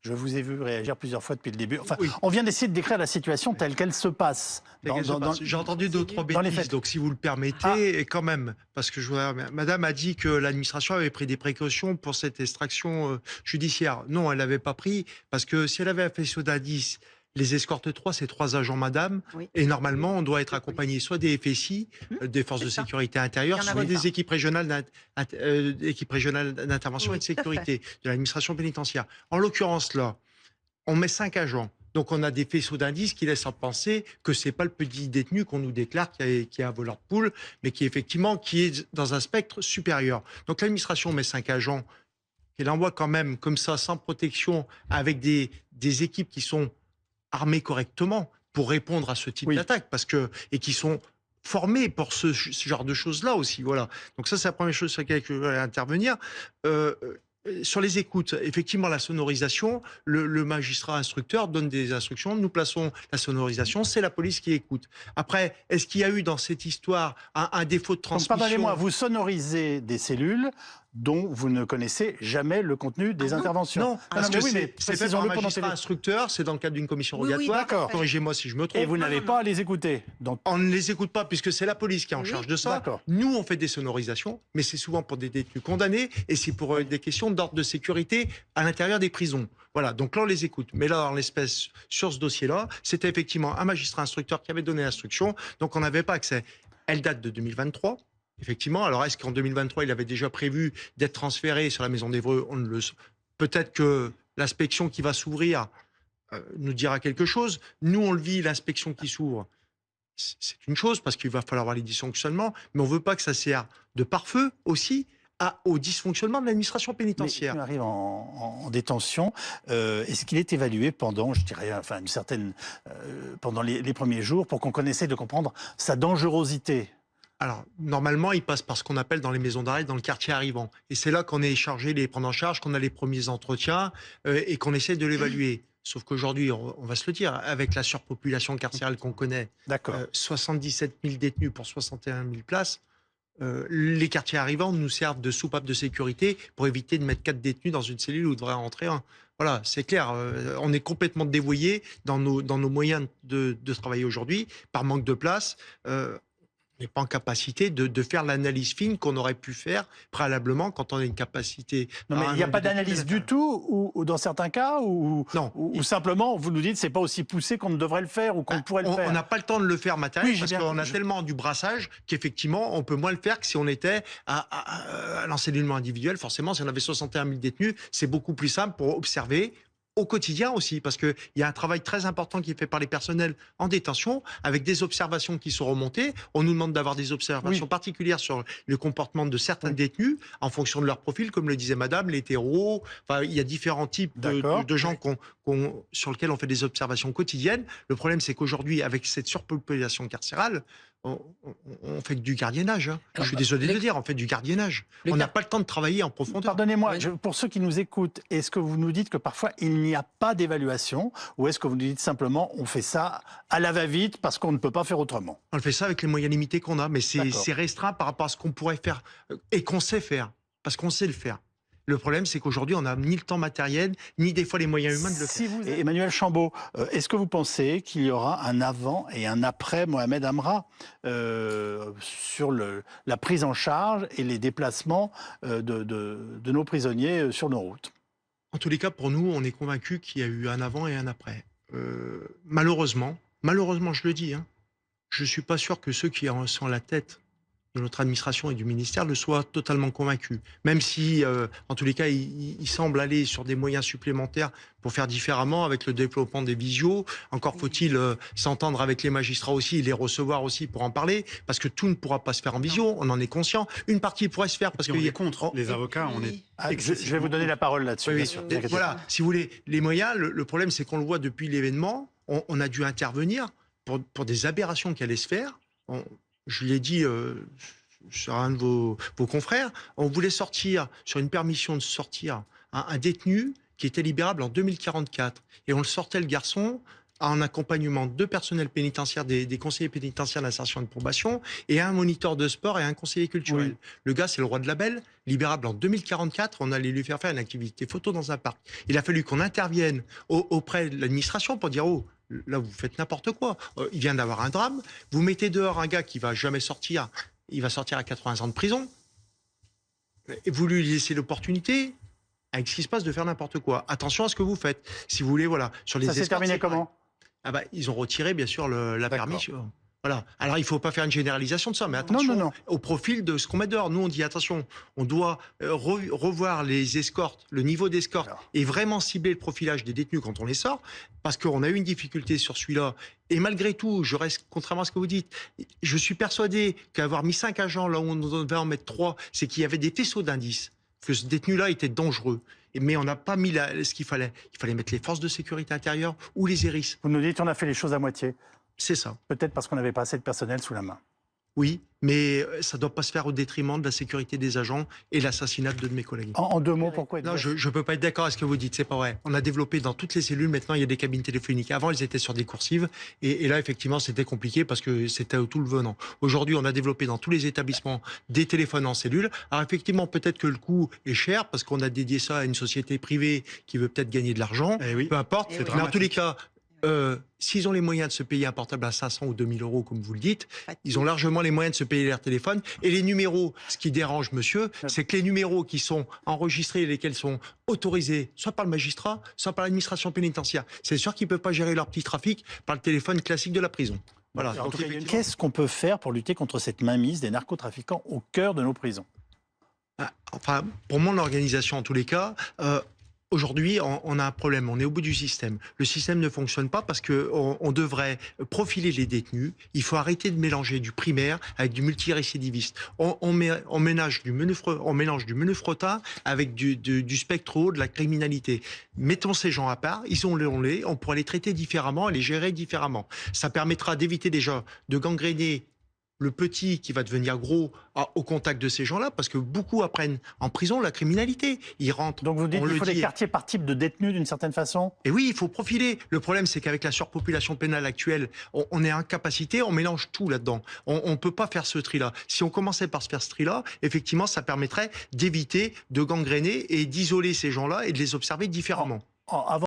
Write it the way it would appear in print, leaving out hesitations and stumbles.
Je vous ai vu réagir plusieurs fois depuis le début. Enfin, Oui. on vient d'essayer de décrire la situation telle qu'elle se passe. J'ai entendu d'autres dans les bêtises, faits. donc si vous le permettez, et quand même, parce que Madame a dit que l'administration avait pris des précautions pour cette extraction judiciaire. Non, elle l'avait pas pris, parce que si elle avait un faisceau d'indices, les escortes 3, c'est 3 agents, Madame, Oui. et normalement, on doit être De accompagné soit des FSI, des forces de C'est ça. sécurité intérieure, Il y en soit avait des pas. équipes régionales d'intervention Oui, et de tout à fait. sécurité de l'administration pénitentiaire. En l'occurrence, là, on met 5 agents. Donc on a des faisceaux d'indices qui laissent à penser que c'est pas le petit détenu qu'on nous déclare qui est un voleur de poule, mais qui effectivement qui est dans un spectre supérieur. Donc l'administration met 5 agents, qu'elle envoie quand même comme ça, sans protection, avec des équipes qui sont armées correctement pour répondre à ce type d'attaque, et qui sont formés pour ce genre de choses-là aussi. Voilà. Donc ça, c'est la première chose sur laquelle je veux intervenir. Sur les écoutes, effectivement, la sonorisation, le magistrat instructeur donne des instructions, nous plaçons la sonorisation, c'est la police qui écoute. Après, est-ce qu'il y a eu dans cette histoire un défaut de transmission? Pardonnez-moi, vous sonorisez des cellules dont vous ne connaissez jamais le contenu des interventions. Non, parce que oui, mais c'est fait par un précisons-le pendant magistrat instructeur, c'est dans le cadre d'une commission rogatoire. d'accord. Corrigez-moi si je me trompe. Et vous n'avez pas à les écouter. Donc, On ne les écoute pas puisque c'est la police qui est en charge de ça. D'accord. Nous, on fait des sonorisations, mais c'est souvent pour des détenus condamnés et c'est pour des questions d'ordre de sécurité à l'intérieur des prisons. Voilà, donc là, on les écoute. Mais là, en l'espèce, sur ce dossier-là, c'était effectivement un magistrat instructeur qui avait donné l'instruction, donc on n'avait pas accès. Elle date de 2023. Effectivement, alors est-ce qu'en 2023, il avait déjà prévu d'être transféré sur la Maison d'Évreux? Peut-être que l'inspection qui va s'ouvrir nous dira quelque chose. Nous, on le vit, l'inspection qui s'ouvre. C'est une chose, parce qu'il va falloir avoir les dysfonctionnements, mais on ne veut pas que ça serve de pare-feu aussi au dysfonctionnement de l'administration pénitentiaire. mais arrive en détention. Est-ce qu'il est évalué pendant, je dirais, enfin, pendant les premiers jours pour qu'on essaie de comprendre sa dangerosité? Alors, normalement, il passe par ce qu'on appelle dans les maisons d'arrêt, dans le quartier arrivant. Et c'est là qu'on est chargé de les prendre en charge, qu'on a les premiers entretiens et qu'on essaie de l'évaluer. Sauf qu'aujourd'hui, on va se le dire, avec la surpopulation carcérale qu'on connaît, 77 000 détenus pour 61 000 places, les quartiers arrivants nous servent de soupape de sécurité pour éviter de mettre 4 détenus dans une cellule où devrait en rentrer un. Voilà, c'est clair. On est complètement dévoyé dans nos moyens de travailler aujourd'hui par manque de place. On n'est pas en capacité de faire l'analyse fine qu'on aurait pu faire préalablement quand on a une capacité. Non, mais il n'y a pas d'analyse du tout, ou dans certains cas, ou simplement vous nous dites c'est pas aussi poussé qu'on ne devrait le faire ou qu'on pourrait le faire. On n'a pas le temps de le faire matériellement Oui, parce qu'on a tellement du brassage qu'effectivement on peut moins le faire que si on était à l'encellulement individuel. Forcément, si on avait 61 000 détenus, c'est beaucoup plus simple pour observer. Au quotidien aussi, parce qu'il y a un travail très important qui est fait par les personnels en détention, avec des observations qui sont remontées. On nous demande d'avoir des observations particulières sur le comportement de certains détenus, en fonction de leur profil, comme le disait Madame, les hétéros. Enfin, il y a différents types de gens sur lesquels on fait des observations quotidiennes. Le problème, c'est qu'aujourd'hui, avec cette surpopulation carcérale, on fait que du gardiennage. Hein. Je suis désolé de le dire, on fait du gardiennage. On n'a pas le temps de travailler en profondeur. Pardonnez-moi, pour ceux qui nous écoutent, est-ce que vous nous dites que parfois il n'y a pas d'évaluation, ou est-ce que vous nous dites simplement on fait ça à la va-vite parce qu'on ne peut pas faire autrement? On le fait ça avec les moyens limités qu'on a, mais c'est restreint par rapport à ce qu'on pourrait faire et qu'on sait faire, parce qu'on sait le faire. Le problème, c'est qu'aujourd'hui, on n'a ni le temps matériel, ni des fois les moyens humains de le faire. Emmanuel Chambaud, est-ce que vous pensez qu'il y aura un avant et un après Mohamed Amra sur la prise en charge et les déplacements de nos prisonniers sur nos routes? En tous les cas, pour nous, on est convaincus qu'il y a eu un avant et un après. Malheureusement, je le dis, hein, je ne suis pas sûr que ceux qui sont à la tête de notre administration et du ministère le soient totalement convaincus. Même si, en tous les cas, ils semblent aller sur des moyens supplémentaires pour faire différemment avec le développement des visios. Encore faut-il s'entendre avec les magistrats aussi, les recevoir aussi pour en parler, parce que tout ne pourra pas se faire en visio, on en est conscient. Une partie pourrait se faire parce qu'on est contre. Les avocats, on est... Je vais vous donner la parole là-dessus. Oui, voilà, si vous voulez, les moyens, le problème c'est qu'on le voit depuis l'événement, on a dû intervenir pour des aberrations qui allaient se faire. Je l'ai dit sur un de vos confrères, on voulait sortir, sur une permission de sortir, un détenu qui était libérable en 2044. Et on le sortait, le garçon, en accompagnement de personnel pénitentiaire, des conseillers pénitentiaires d'insertion et de probation, et un moniteur de sport et un conseiller culturel. Oui. Le gars, c'est le roi de la belle, libérable en 2044, on allait lui faire une activité photo dans un parc. Il a fallu qu'on intervienne auprès de l'administration pour dire « Oh, là, vous faites n'importe quoi. Il vient d'avoir un drame. Vous mettez dehors un gars qui va jamais sortir, il va sortir à 80 ans de prison. Et vous lui laissez l'opportunité, avec ce qui se passe, de faire n'importe quoi. Attention à ce que vous faites. Si vous voulez, voilà, sur les Ça s'est escortes, terminé c'est pareil. comment? Ah bah, ils ont retiré, bien sûr, la D'accord. permission. Voilà. Alors, il ne faut pas faire une généralisation de ça, mais attention non. au profil de ce qu'on met dehors. Nous, on dit, attention, on doit revoir les escortes, le niveau d'escorte, Alors. et vraiment cibler le profilage des détenus quand on les sort, parce qu'on a eu une difficulté sur celui-là. Et malgré tout, je reste, contrairement à ce que vous dites, je suis persuadé qu'avoir mis 5 agents là où on devait en mettre 3, c'est qu'il y avait des faisceaux d'indices, que ce détenu-là était dangereux. Mais on n'a pas mis ce qu'il fallait. Il fallait mettre les forces de sécurité intérieure ou les hérisses. Vous nous dites qu'on a fait les choses à moitié. C'est ça. Peut-être parce qu'on n'avait pas assez de personnel sous la main. Oui, mais ça ne doit pas se faire au détriment de la sécurité des agents et l'assassinat de 2 de mes collègues. En 2 mots, pourquoi Non, je ne peux pas être d'accord avec ce que vous dites, c'est pas vrai. On a développé dans toutes les cellules, maintenant il y a des cabines téléphoniques. Avant, ils étaient sur des coursives, et là, effectivement, c'était compliqué parce que c'était au tout le venant. Aujourd'hui, on a développé dans tous les établissements des téléphones en cellule. Alors effectivement, peut-être que le coût est cher parce qu'on a dédié ça à une société privée qui veut peut-être gagner de l'argent, peu importe. Eh oui. Mais en tous les cas, s'ils ont les moyens de se payer un portable à 500 ou 2000 euros, comme vous le dites, ils ont largement les moyens de se payer leur téléphone. Et les numéros, ce qui dérange monsieur, c'est que les numéros qui sont enregistrés et lesquels sont autorisés, soit par le magistrat, soit par l'administration pénitentiaire, c'est sûr qu'ils ne peuvent pas gérer leur petit trafic par le téléphone classique de la prison. Voilà. En Donc, tout cas, effectivement, qu'est-ce qu'on peut faire pour lutter contre cette mainmise des narcotrafiquants au cœur de nos prisons? enfin, pour mon organisation, en tous les cas, aujourd'hui, on a un problème. On est au bout du système. Le système ne fonctionne pas parce qu'on devrait profiler les détenus. Il faut arrêter de mélanger du primaire avec du multirécidiviste. On mélange du menu fretin avec du spectre haut de la criminalité. Mettons ces gens à part, isolons-les, on pourra les traiter différemment et les gérer différemment. Ça permettra d'éviter déjà de gangréner le petit qui va devenir gros au contact de ces gens-là, parce que beaucoup apprennent en prison la criminalité. Ils rentrent. Donc vous dites qu'il faut des quartiers par type de détenus d'une certaine façon? Et oui, il faut profiler. Le problème, c'est qu'avec la surpopulation pénale actuelle, on est incapacité, on mélange tout là-dedans. On ne peut pas faire ce tri-là. Si on commençait par se faire ce tri-là, effectivement, ça permettrait d'éviter de gangréner et d'isoler ces gens-là et de les observer différemment. Avant